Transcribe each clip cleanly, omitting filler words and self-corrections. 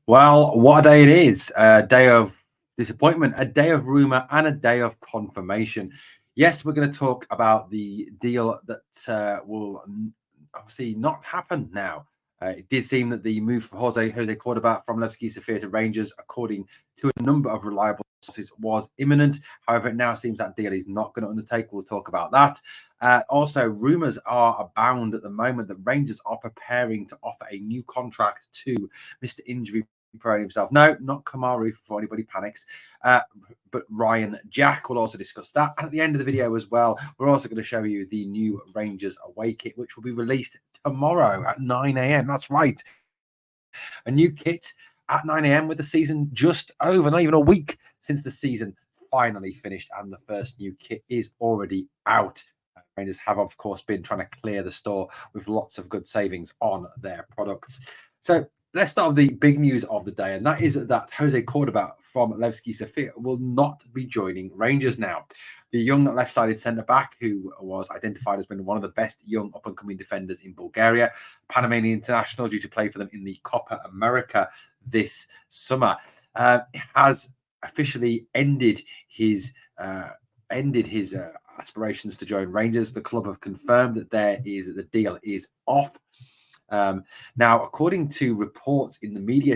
Well, what a day it is. A day of disappointment, a day of rumor, and a day of confirmation. Yes, we're going to talk about the deal that will obviously not happen now. It did seem that the move for Jose Cordoba from Levski Sofia to Rangers, according to a number of reliable sources, was imminent. However, it now seems that deal is not going to undertake. We'll talk about that. Also, rumours are abound at the moment that Rangers are preparing to offer a new contract to Mr. Injury Prone himself. No, not Kamaru before anybody panics. But Ryan Jack will also discuss that. And at the end of the video as well, we're also going to show you the new Rangers away kit, which will be released tomorrow at 9 a.m. That's right. A new kit at 9 a.m. with the season just over, not even a week since the season finally finished, and the first new kit is already out. Rangers have, of course, been trying to clear the store with lots of good savings on their products. So let's start with the big news of the day, and that is that Jose Cordoba from Levski Sofia will not be joining Rangers now. The young left-sided centre-back, who was identified as being one of the best young up-and-coming defenders in Bulgaria, Panamanian international, due to play for them in the Copa America this summer, has officially ended his aspirations to join Rangers. The club have confirmed that the deal is off. Now, according to reports in the media,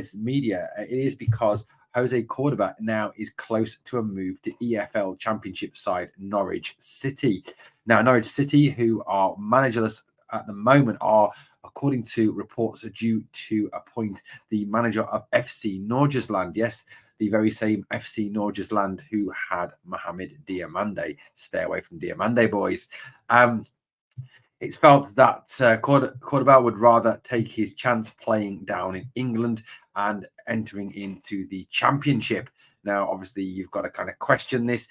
it is because Jose Cordoba now is close to a move to EFL Championship side Norwich City. Now, Norwich City, who are managerless at the moment, are, according to reports, due to appoint the manager of FC Norgesland. Yes, the very same FC Norgesland who had Mohamed Diamande. Stay away from Diamande, boys. It's felt that Cordoba would rather take his chance playing down in England and entering into the Championship. Now, obviously, you've got to kind of question this.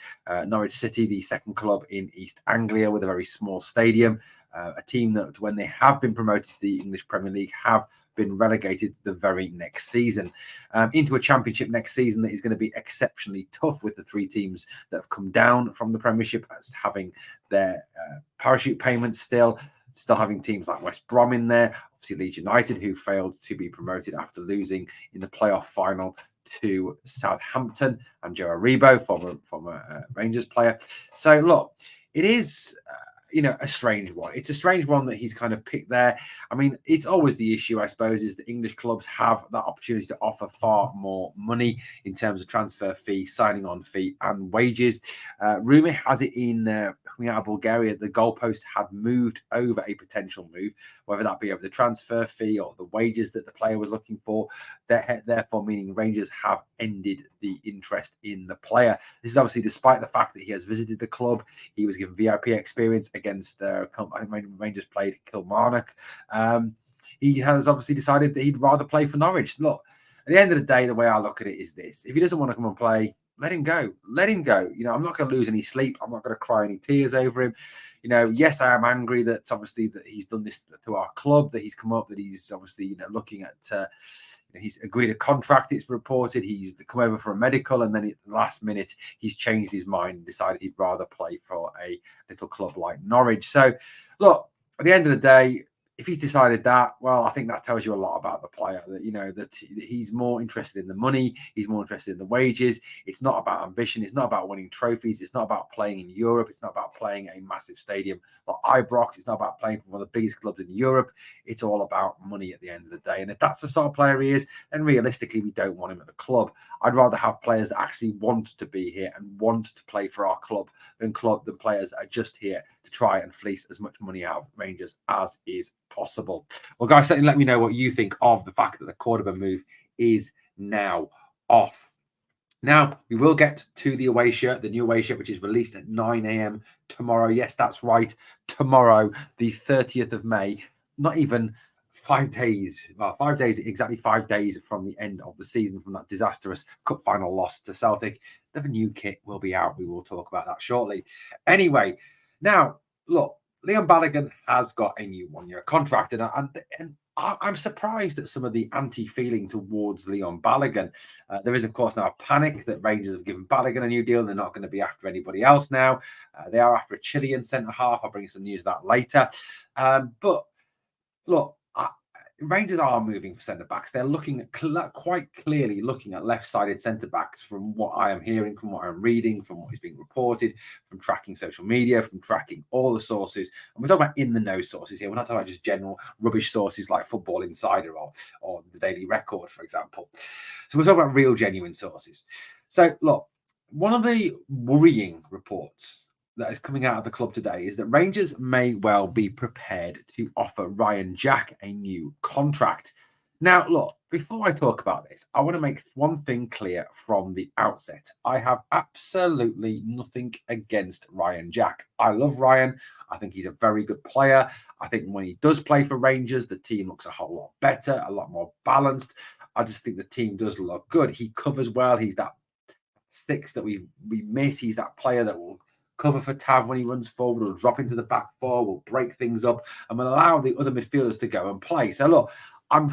Norwich City, the second club in East Anglia with a very small stadium, a team that, when they have been promoted to the English Premier League, have been relegated the very next season into a Championship next season that is going to be exceptionally tough, with the three teams that have come down from the Premiership as having their parachute payments still having teams like West Brom in there, obviously Leeds United, who failed to be promoted after losing in the playoff final to Southampton, and Joe Aribo, former Rangers player. So look, it is a strange one. It's a strange one that he's kind of picked there. I mean, it's always the issue, I suppose, is that English clubs have that opportunity to offer far more money in terms of transfer fee, signing on fee, and wages. Rumour has it in coming out of Bulgaria, the goalpost had moved over a potential move, whether that be over the transfer fee or the wages that the player was looking for. Therefore, meaning Rangers have ended the interest in the player. This is obviously despite the fact that he has visited the club. He was given VIP experience against Rangers played Kilmarnock. He has obviously decided that he'd rather play for Norwich. Look, at the end of the day, the way I look at it is this: if he doesn't want to come and play, let him go. Let him go. I'm not going to lose any sleep. I'm not going to cry any tears over him. Yes, I am angry that obviously that he's done this to our club, that he's come up, that he's obviously looking at. He's agreed a contract. It's reported he's come over for a medical, and then at the last minute he's changed his mind and decided he'd rather play for a little club like Norwich. So, look, at the end of the day, if he's decided that, well, I think that tells you a lot about the player. That he's more interested in the money, he's more interested in the wages. It's not about ambition. It's not about winning trophies. It's not about playing in Europe. It's not about playing a massive stadium like Ibrox. It's not about playing for one of the biggest clubs in Europe. It's all about money at the end of the day. And if that's the sort of player he is, then realistically, we don't want him at the club. I'd rather have players that actually want to be here and want to play for our club than players that are just here to try and fleece as much money out of Rangers as is possible. Well, guys, certainly let me know what you think of the fact that the Cordoba move is now off. Now, we will get to the away shirt, the new away shirt, which is released at 9 a.m. tomorrow. Yes, that's right. Tomorrow, the 30th of May, not even 5 days, well, 5 days, exactly 5 days from the end of the season, from that disastrous cup final loss to Celtic. The new kit will be out. We will talk about that shortly. Anyway, now, look, Leon Balogun has got a new one-year contract, and I'm surprised at some of the anti-feeling towards Leon Balogun. There is, of course, now a panic that Rangers have given Balogun a new deal, and they're not going to be after anybody else now. They are after a Chilean centre-half. I'll bring you some news of that later. But, look, Rangers are moving for centre backs. They're looking at quite clearly looking at left-sided centre backs from what I am hearing, from what I'm reading, from what is being reported, from tracking social media, from tracking all the sources. And we're talking about in the know sources here. We're not talking about just general rubbish sources like Football Insider or the Daily Record, for example. So we're talking about real, genuine sources. So look, one of the worrying reports that is coming out of the club today is that Rangers may well be prepared to offer Ryan Jack a new contract. Now, look, before I talk about this, I want to make one thing clear from the outset. I have absolutely nothing against Ryan Jack. I love Ryan. I think he's a very good player. I think when he does play for Rangers, the team looks a whole lot better, a lot more balanced. I just think the team does look good. He covers well. He's that six that we miss. He's that player that will cover for Tav when he runs forward, will drop into the back four, will break things up, and will allow the other midfielders to go and play. So look, I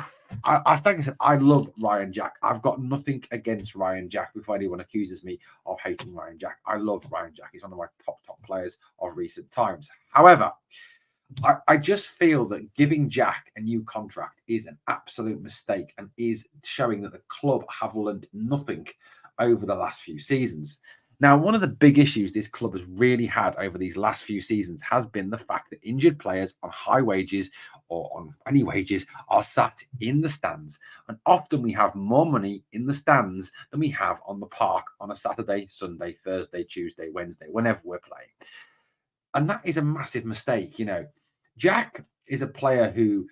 think I said I love Ryan Jack. I've got nothing against Ryan Jack. Before anyone accuses me of hating Ryan Jack, I love Ryan Jack. He's one of my top players of recent times. However, I just feel that giving Jack a new contract is an absolute mistake and is showing that the club have learned nothing over the last few seasons. Now, one of the big issues this club has really had over these last few seasons has been the fact that injured players on high wages or on any wages are sat in the stands. And often we have more money in the stands than we have on the park on a Saturday, Sunday, Thursday, Tuesday, Wednesday, whenever we're playing. And that is a massive mistake. Jack is a player who,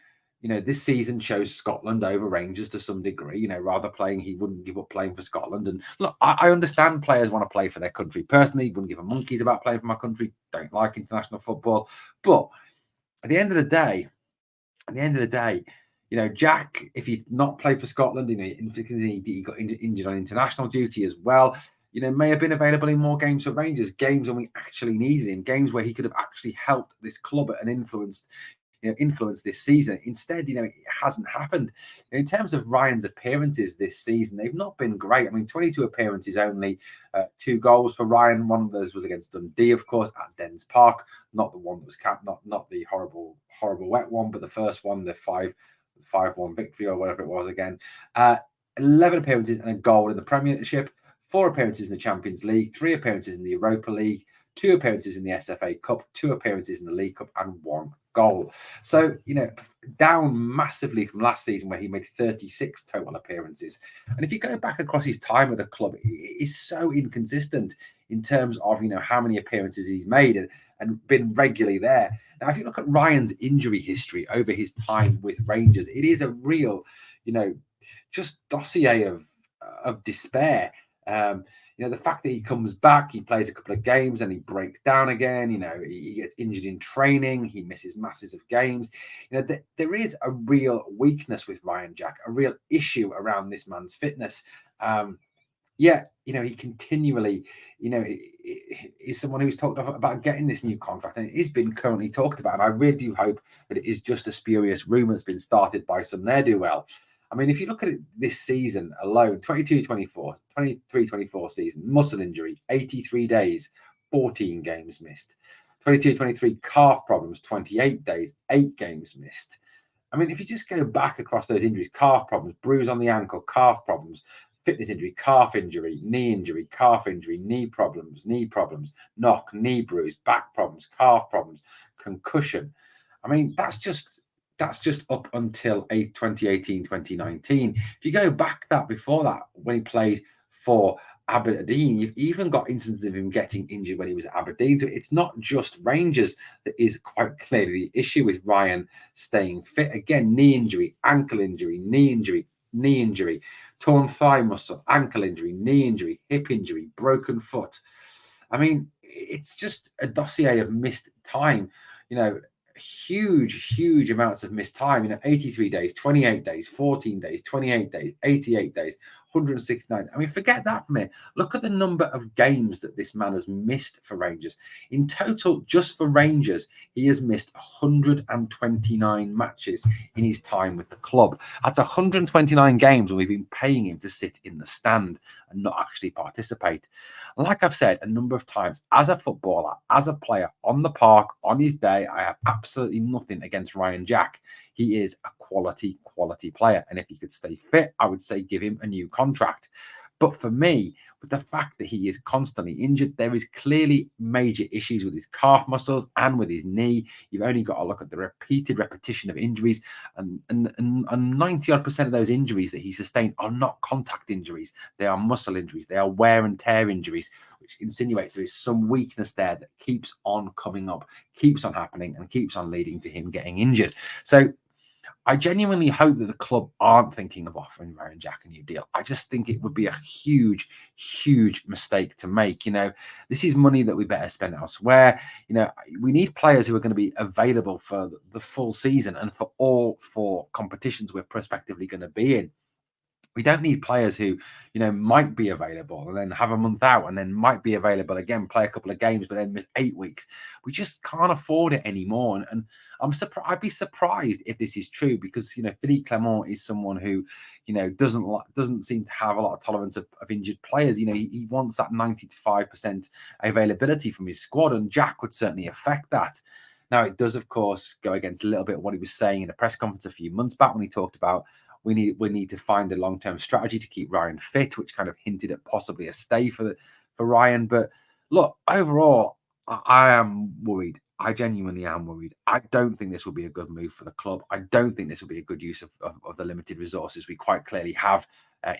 this season chose Scotland over Rangers to some degree. Rather playing, he wouldn't give up playing for Scotland. And look, I understand players want to play for their country. Personally, wouldn't give a monkeys about playing for my country. Don't like international football. But at the end of the day, Jack, if he'd not played for Scotland, he got injured on international duty as well. May have been available in more games for Rangers, games when we actually needed him, games where he could have actually helped this club and influence this season. Instead, it hasn't happened. In terms of Ryan's appearances this season, they've not been great. 22 appearances only, 2 goals for Ryan. One of those was against Dundee, of course, at Dens Park. Not the one that was capped, not the horrible wet one, but the first one, the 5-1 victory or whatever it was again. 11 appearances and a goal in the Premiership. 4 appearances in the Champions League, 3 appearances in the Europa League, 2 appearances in the SFA Cup, 2 appearances in the League Cup, and 1 goal. So, down massively from last season where he made 36 total appearances. And if you go back across his time with the club, it is so inconsistent in terms of, how many appearances he's made and been regularly there. Now, if you look at Ryan's injury history over his time with Rangers, it is a real, just dossier of despair. The fact that he comes back, he plays a couple of games and he breaks down again. He gets injured in training, he misses masses of games. There is a real weakness with Ryan Jack, a real issue around this man's fitness. He continually, is someone who's talked about getting this new contract, and it has been currently talked about. And I really do hope that it is just a spurious rumor that's been started by some ne'er-do-well. If you look at it this season alone, 22-24, 23-24 season, muscle injury, 83 days, 14 games missed. 22-23 calf problems, 28 days, 8 games missed. If you just go back across those injuries, calf problems, bruise on the ankle, calf problems, fitness injury, calf injury, calf injury, knee problems, knock, knee bruise, back problems, calf problems, concussion. That's just up until 2018-2019. If you go back before that, when he played for Aberdeen, you've even got instances of him getting injured when he was at Aberdeen. So it's not just Rangers that is quite clearly the issue with Ryan staying fit. Again, knee injury, ankle injury, knee injury, torn thigh muscle, ankle injury, knee injury, hip injury, broken foot. It's just a dossier of missed time. Huge amounts of missed time. 83 days, 28 days, 14 days, 28 days, 88 days, 169. I mean, forget that for me. Look at the number of games that this man has missed for Rangers. In total, just for Rangers, he has missed 129 matches in his time with the club. That's 129 games when we've been paying him to sit in the stand and not actually participate. Like I've said a number of times, as a footballer, as a player, on the park, on his day, I have absolutely nothing against Ryan Jack. He is a quality player. And if he could stay fit, I would say give him a new contract. But for me, with the fact that he is constantly injured, there is clearly major issues with his calf muscles and with his knee. You've only got to look at the repeated repetition of injuries, and 90% of those injuries that he sustained are not contact injuries. They are muscle injuries. They are wear and tear injuries, which insinuates there is some weakness there that keeps on coming up, keeps on happening, and keeps on leading to him getting injured. So I genuinely hope that the club aren't thinking of offering Ryan Jack a new deal. I just think it would be a huge mistake to make. This is money that we better spend elsewhere. We need players who are going to be available for the full season and for all four competitions we're prospectively going to be in. We don't need players who, might be available and then have a month out and then might be available again, play a couple of games, but then miss 8 weeks. We just can't afford it anymore. And I'd be surprised if this is true because, Philippe Clement is someone who, doesn't seem to have a lot of tolerance of injured players. He wants that 95% availability from his squad, and Jack would certainly affect that. Now, it does, of course, go against a little bit of what he was saying in a press conference a few months back when he talked about we need to find a long-term strategy to keep Ryan fit, which kind of hinted at possibly a stay for Ryan. But look, overall, I am worried. I genuinely am worried. I don't think this will be a good move for the club. I don't think this will be a good use of the limited resources we quite clearly have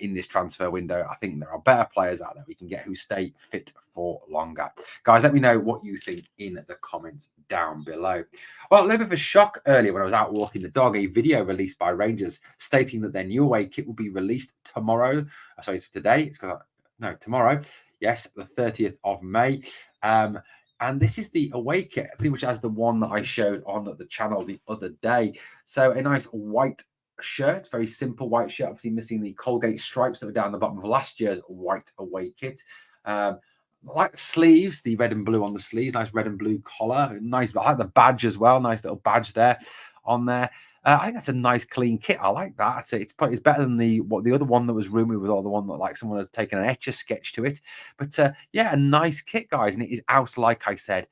in this transfer window. I think there are better players out there we can get who stay fit for longer. Guys, let me know what you think in the comments down below. Well, a little bit of a shock earlier when I was out walking the dog. A video released by Rangers stating that their new away kit will be released tomorrow. Sorry, it's today. Tomorrow. Yes, the 30th of May. And this is the away kit, pretty much as the one that I showed on the channel the other day. So a nice white shirt, very simple white shirt, obviously missing the Colgate stripes that were down the bottom of last year's white away kit. Like the sleeves, the red and blue on the sleeves, nice red and blue collar, nice. I like the badge as well, nice little badge there on there. I think that's a nice clean kit. I like that. I'd say it's better than the other one that was rumored with, all the one that like someone had taken an etch a sketch to it. But yeah, a nice kit, guys, and it is out, like I said,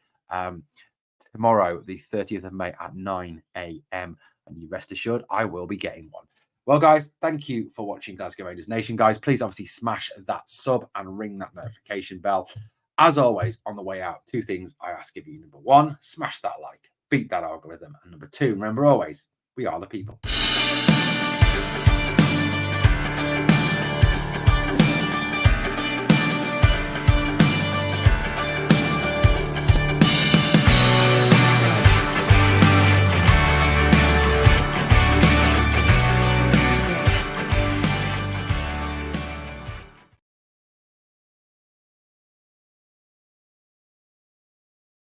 tomorrow, the 30th of May at 9 a.m. And you rest assured, I will be getting one. Well, guys, thank you for watching Glasgow Rangers Nation. Guys, please obviously smash that sub and ring that notification bell. As always, on the way out, 2 things I ask of you. Number 1, smash that like, beat that algorithm. And number 2, remember always, we are the people.